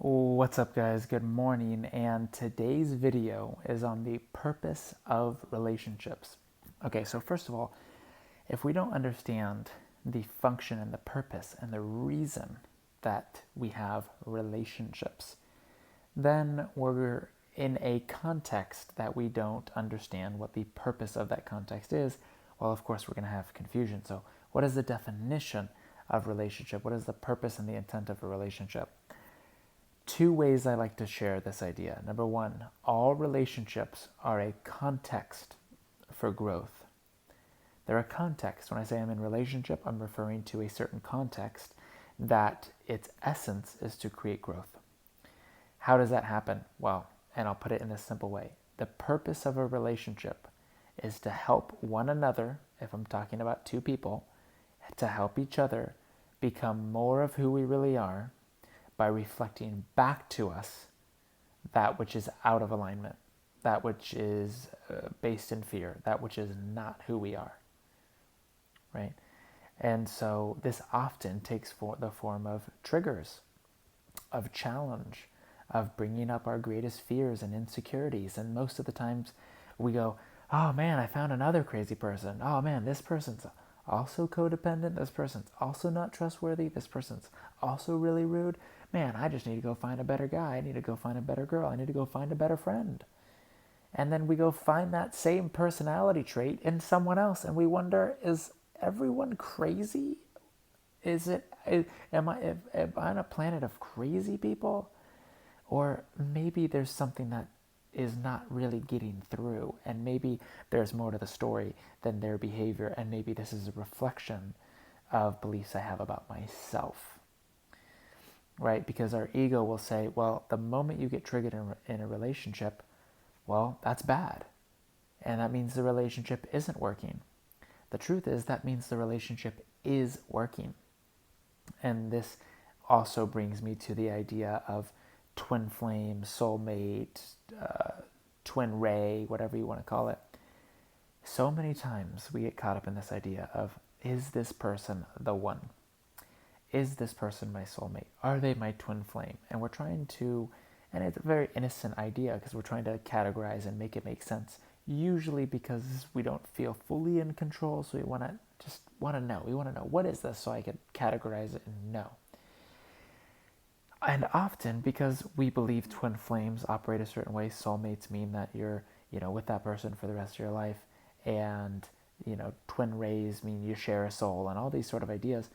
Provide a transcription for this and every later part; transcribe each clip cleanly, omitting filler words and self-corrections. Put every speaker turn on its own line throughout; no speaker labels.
What's up, guys? Good morning. And today's video is on the purpose of relationships. Okay, so first of all, if we don't understand the function and the purpose and the reason that we have relationships, then we're in a context that we don't understand what the purpose of that context is. Well, of course, we're going to have confusion. So, what is the definition of relationship? What is the purpose and the intent of a relationship? Two ways I like to share this idea. Number one, all relationships are a context for growth. They're a context. When I say I'm in relationship, I'm referring to a certain context that its essence is to create growth. How does that happen? Well, and I'll put it in this simple way. The purpose of a relationship is to help one another, if I'm talking about two people, to help each other become more of who we really are by reflecting back to us that which is out of alignment, that which is based in fear, that which is not who we are, right? And so this often takes the form of triggers, of challenge, of bringing up our greatest fears and insecurities. And most of the times we go, oh man, I found another crazy person. Oh man, this person's also codependent. This person's also not trustworthy. This person's also really rude. Man, I just need to go find a better guy. I need to go find a better girl. I need to go find a better friend. And then we go find that same personality trait in someone else, and we wonder, is everyone crazy? Am I on a planet of crazy people? Or maybe there's something that is not really getting through, and maybe there's more to the story than their behavior, and maybe this is a reflection of beliefs I have about myself, right? Because our ego will say, well, the moment you get triggered in a relationship, well, that's bad, and that means the relationship isn't working. The truth is that means the relationship is working. And this also brings me to the idea of twin flame, soulmate, twin ray, whatever you want to call it. So many times we get caught up in this idea of, is this person the one? Is this person my soulmate? Are they my twin flame? And we're trying to, and it's a very innocent idea because we're trying to categorize and make it make sense. Usually because we don't feel fully in control, so we want to know. We want to know, what is this, so I can categorize it and know. And often, because we believe twin flames operate a certain way, soulmates mean that you're, with that person for the rest of your life, and, twin rays mean you share a soul, and all these sort of ideas.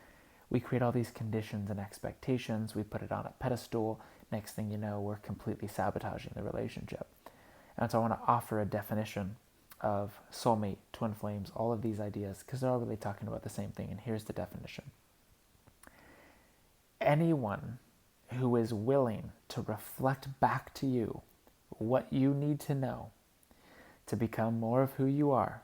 We create all these conditions and expectations. We put it on a pedestal. Next thing you know, we're completely sabotaging the relationship. And so I want to offer a definition of soulmate, twin flames, all of these ideas, because they're all really talking about the same thing. And here's the definition. Anyone who is willing to reflect back to you what you need to know to become more of who you are,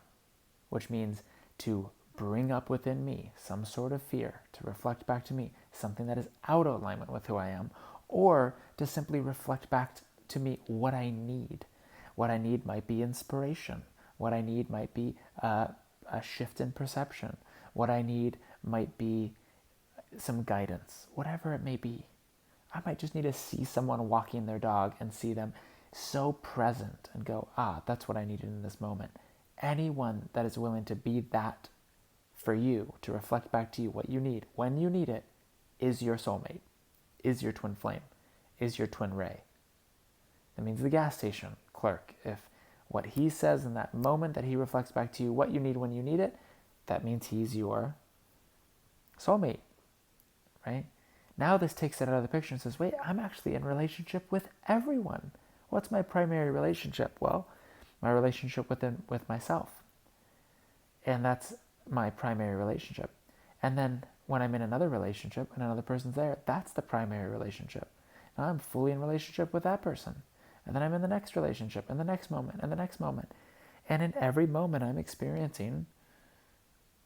which means to bring up within me some sort of fear, to reflect back to me something that is out of alignment with who I am, or to simply reflect back to me what I need. What I need might be inspiration. What I need might be a shift in perception. What I need might be some guidance, whatever it may be. I might just need to see someone walking their dog and see them so present and go, that's what I needed in this moment. Anyone that is willing to be that for you, to reflect back to you what you need when you need it, is your soulmate, is your twin flame, is your twin ray. That means the gas station clerk. If what he says in that moment that he reflects back to you what you need when you need it, that means he's your soulmate, right? Now this takes it out of the picture and says, wait, I'm actually in relationship with everyone. What's my primary relationship? Well, my relationship with myself. And that's my primary relationship. And then when I'm in another relationship and another person's there, that's the primary relationship. Now I'm fully in relationship with that person. And then I'm in the next relationship and the next moment and the next moment. And in every moment I'm experiencing,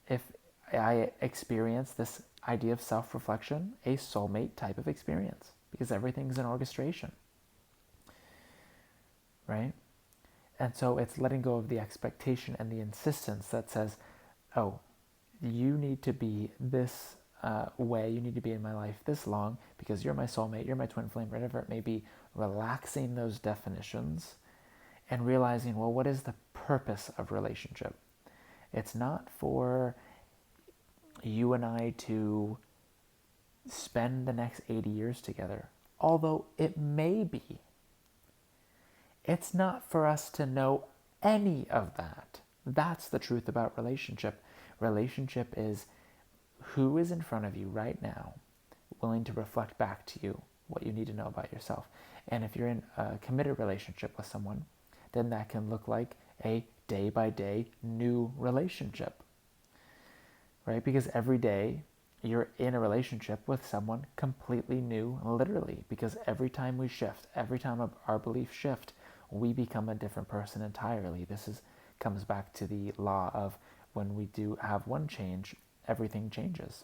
if I experience this idea of self-reflection, a soulmate type of experience, because everything's an orchestration, right? And so it's letting go of the expectation and the insistence that says, oh, you need to be this way. You need to be in my life this long because you're my soulmate, you're my twin flame, whatever it may be. Relaxing those definitions and realizing, well, what is the purpose of relationship? It's not for you and I to spend the next 80 years together, although it may be. It's not for us to know any of that. That's the truth about relationship. Relationship is who is in front of you right now, willing to reflect back to you what you need to know about yourself. And if you're in a committed relationship with someone, then that can look like a day-by-day new relationship, right? Because every day you're in a relationship with someone completely new, literally, because every time we shift, every time our beliefs shift, we become a different person entirely. Comes back to the law of when we do have one change, everything changes,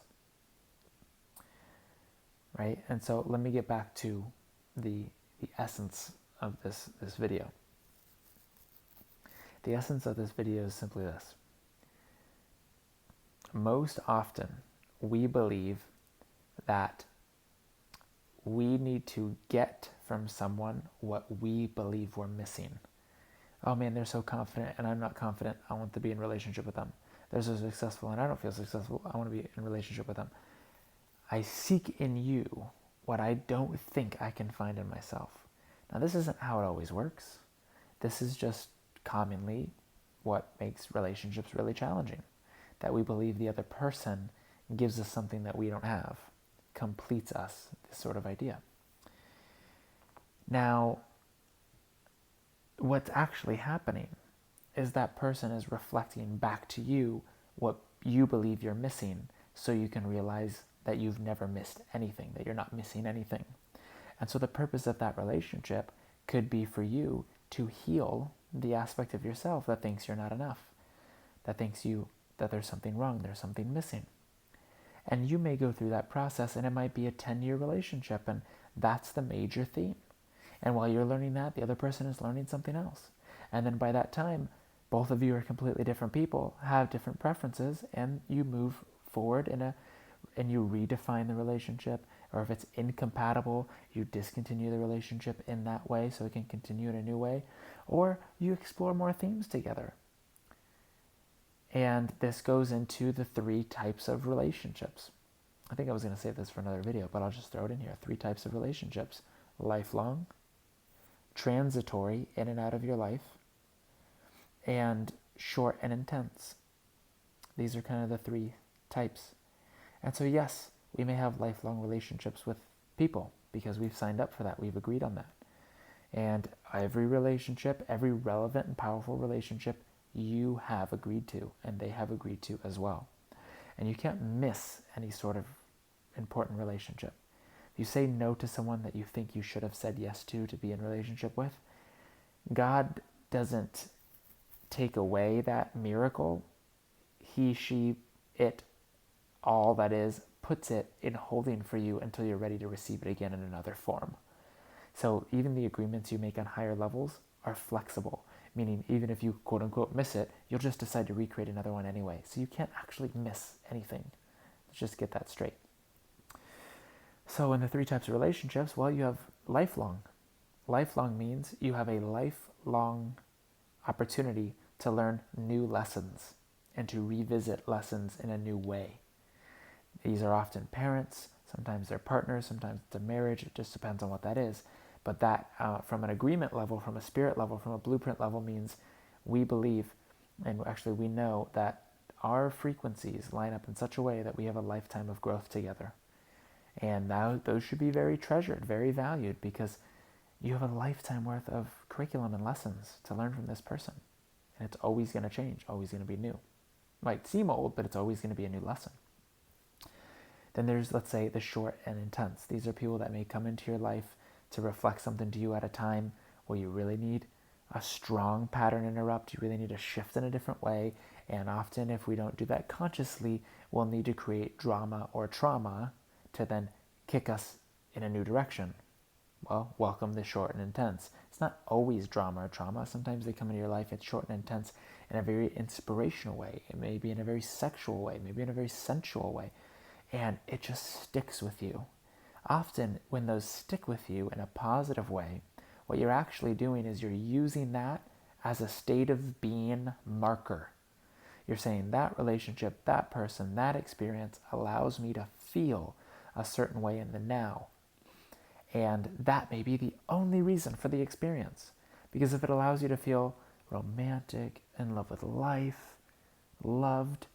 right? And so let me get back to the essence of this video. The essence of this video is simply this. Most often, we believe that we need to get from someone what we believe we're missing. Oh man, they're so confident and I'm not confident. I want to be in a relationship with them. They're so successful and I don't feel successful. I want to be in a relationship with them. I seek in you what I don't think I can find in myself. Now, this isn't how it always works. This is just commonly what makes relationships really challenging. That we believe the other person gives us something that we don't have, completes us, this sort of idea. Now, what's actually happening is that person is reflecting back to you what you believe you're missing, so you can realize that you've never missed anything, that you're not missing anything. And so the purpose of that relationship could be for you to heal the aspect of yourself that thinks you're not enough, that thinks that there's something wrong, there's something missing. And you may go through that process, and it might be a 10-year relationship, and that's the major theme. And while you're learning that, the other person is learning something else. And then by that time, both of you are completely different people, have different preferences, and you move forward and you redefine the relationship. Or if it's incompatible, you discontinue the relationship in that way so it can continue in a new way. Or you explore more themes together. And this goes into the 3 types of relationships. I think I was going to save this for another video, but I'll just throw it in here. 3 types of relationships: lifelong, transitory, in and out of your life, and short and intense. These are kind of the 3 types. And so yes, we may have lifelong relationships with people because we've signed up for that. We've agreed on that. And every relationship, every relevant and powerful relationship, you have agreed to, and they have agreed to as well. And you can't miss any sort of important relationship. If you say no to someone that you think you should have said yes to be in a relationship with, God doesn't take away that miracle. He, she, it, all that is, puts it in holding for you until you're ready to receive it again in another form. So even the agreements you make on higher levels are flexible, meaning even if you quote unquote miss it, you'll just decide to recreate another one anyway. So you can't actually miss anything. Let's just get that straight. So in the 3 types of relationships, well, you have lifelong. Lifelong means you have a lifelong opportunity to learn new lessons and to revisit lessons in a new way. These are often parents, sometimes they're partners, sometimes it's a marriage. It just depends on what that is. But that, from an agreement level, from a spirit level, from a blueprint level, means we believe, and actually we know, that our frequencies line up in such a way that we have a lifetime of growth together. And now those should be very treasured, very valued, because you have a lifetime worth of curriculum and lessons to learn from this person. And it's always going to change, always going to be new. It might seem old, but it's always going to be a new lesson. Then there's, let's say, the short and intense. These are people that may come into your life to reflect something to you at a time where you really need a strong pattern interrupt. You really need to shift in a different way. And often, if we don't do that consciously, we'll need to create drama or trauma to then kick us in a new direction. Well, welcome the short and intense. It's not always drama or trauma. Sometimes they come into your life, it's short and intense in a very inspirational way. It may be in a very sexual way, maybe in a very sensual way. and it just sticks with you. Often, when those stick with you in a positive way, what you're actually doing is you're using that as a state of being marker. You're saying that relationship, that person, that experience allows me to feel a certain way in the now. And that may be the only reason for the experience. Because if it allows you to feel romantic, in love with life, loved,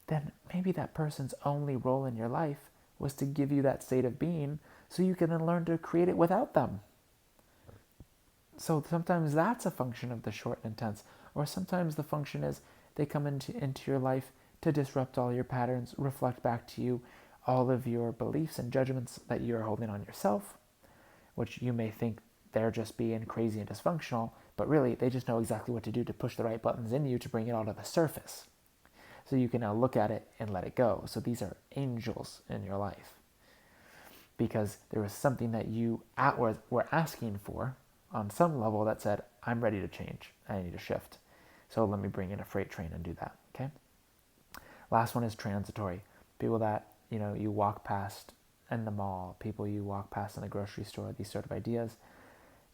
then maybe that person's only role in your life was to give you that state of being so you can then learn to create it without them. So sometimes that's a function of the short and intense, or sometimes the function is they come into your life to disrupt all your patterns, reflect back to you all of your beliefs and judgments that you're holding on yourself, which you may think they're just being crazy and dysfunctional, but really they just know exactly what to do to push the right buttons in you to bring it all to the surface. So you can now look at it and let it go. So these are angels in your life. Because there was something that you were asking for on some level that said, I'm ready to change. I need to shift. So let me bring in a freight train and do that. Okay. Last one is transitory. People that, you walk past in the mall, people you walk past in the grocery store, these sort of ideas.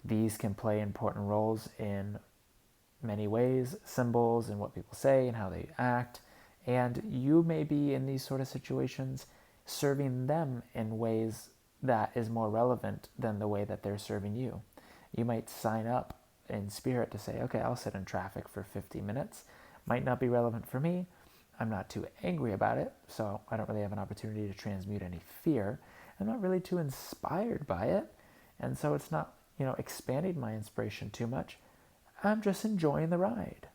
These can play important roles in many ways, symbols and what people say and how they act. And you may be in these sort of situations serving them in ways that is more relevant than the way that they're serving you. You might sign up in spirit to say, okay, I'll sit in traffic for 50 minutes. Might not be relevant for me. I'm not too angry about it, so I don't really have an opportunity to transmute any fear. I'm not really too inspired by it, and so it's not, expanding my inspiration too much. I'm just enjoying the ride.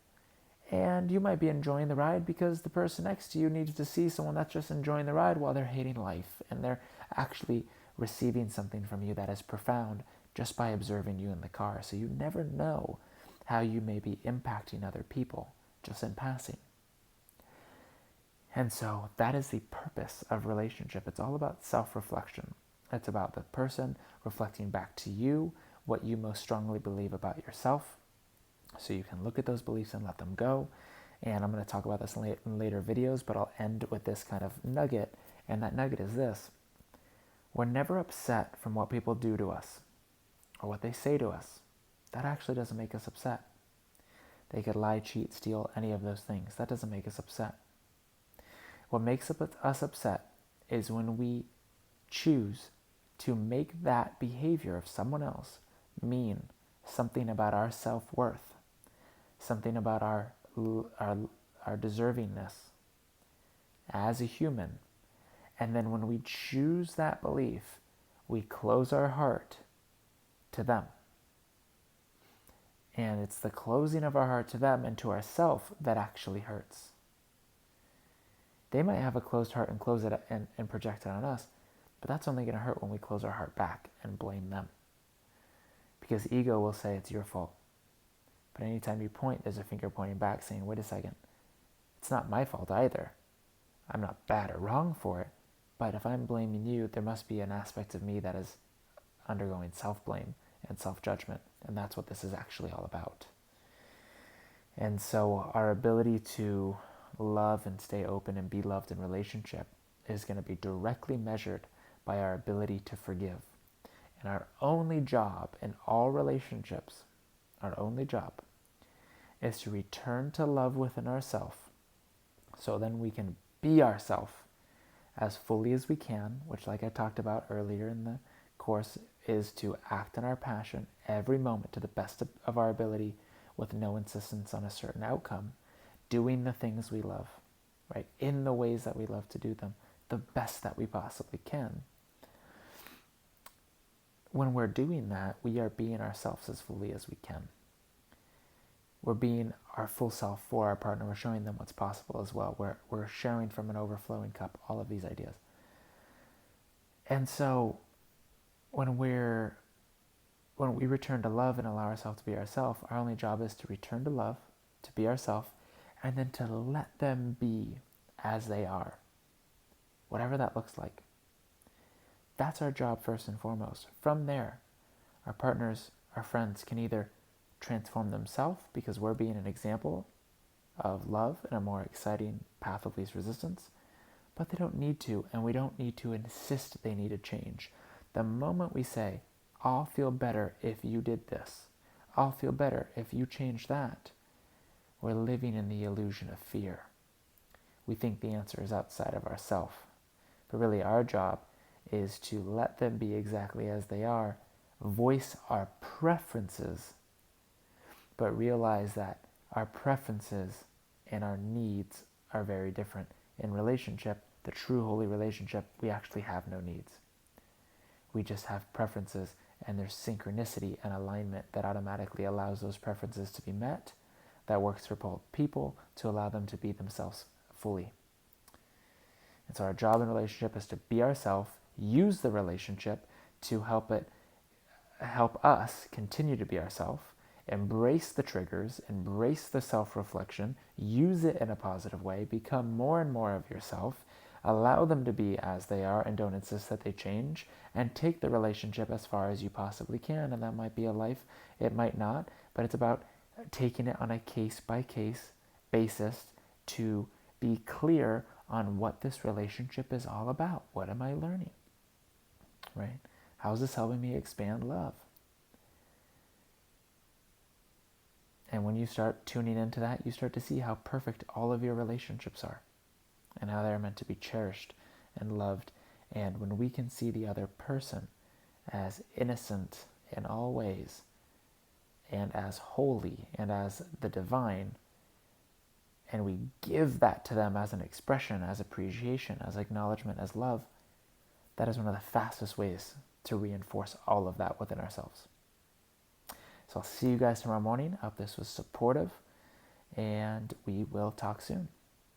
And you might be enjoying the ride because the person next to you needs to see someone that's just enjoying the ride while they're hating life, and they're actually receiving something from you that is profound just by observing you in the car. So you never know how you may be impacting other people just in passing. And so that is the purpose of relationship. It's all about self-reflection. It's about the person reflecting back to you what you most strongly believe about yourself. So you can look at those beliefs and let them go. And I'm going to talk about this in later videos, but I'll end with this kind of nugget. And that nugget is this. We're never upset from what people do to us or what they say to us. That actually doesn't make us upset. They could lie, cheat, steal, any of those things. That doesn't make us upset. What makes us upset is when we choose to make that behavior of someone else mean something about our self-worth, something about our deservingness as a human. And then when we choose that belief, we close our heart to them. And it's the closing of our heart to them and to ourself that actually hurts. They might have a closed heart and close it and project it on us, but that's only going to hurt when we close our heart back and blame them. Because ego will say it's your fault. But anytime you point, there's a finger pointing back saying, wait a second, it's not my fault either. I'm not bad or wrong for it, but if I'm blaming you, there must be an aspect of me that is undergoing self-blame and self-judgment, and that's what this is actually all about. And so our ability to love and stay open and be loved in relationship is going to be directly measured by our ability to forgive. And our only job in all relationships, our only job, is to return to love within ourselves, so then we can be ourselves as fully as we can, which, like I talked about earlier in the course, is to act on our passion every moment to the best of our ability with no insistence on a certain outcome, doing the things we love, right, in the ways that we love to do them, the best that we possibly can. When we're doing that, we are being ourselves as fully as we can. We're being our full self for our partner. We're showing them what's possible as well. We're sharing from an overflowing cup, all of these ideas. And so when we return to love and allow ourselves to be ourselves, our only job is to return to love, to be ourselves, and then to let them be as they are, whatever that looks like. That's our job first and foremost. From there, our partners, our friends can either transform themselves because we're being an example of love in a more exciting path of least resistance, but they don't need to, and we don't need to insist they need to change. The moment we say, I'll feel better if you did this, I'll feel better if you change that, we're living in the illusion of fear. We think the answer is outside of ourselves. But really our job is to let them be exactly as they are, voice our preferences, but realize that our preferences and our needs are very different. In relationship, the true holy relationship, we actually have no needs. We just have preferences, and there's synchronicity and alignment that automatically allows those preferences to be met, that works for both people to allow them to be themselves fully. And so our job in relationship is to be ourselves, use the relationship to help us continue to be ourselves, embrace the triggers, embrace the self-reflection, use it in a positive way, become more and more of yourself, allow them to be as they are and don't insist that they change, and take the relationship as far as you possibly can. And that might be a life, it might not, but it's about taking it on a case-by-case basis to be clear on what this relationship is all about. What am I learning? Right? How is this helping me expand love? And when you start tuning into that, you start to see how perfect all of your relationships are and how they're meant to be cherished and loved. And when we can see the other person as innocent in all ways and as holy and as the divine, and we give that to them as an expression, as appreciation, as acknowledgement, as love, that is one of the fastest ways to reinforce all of that within ourselves. So I'll see you guys tomorrow morning. I hope this was supportive, and we will talk soon.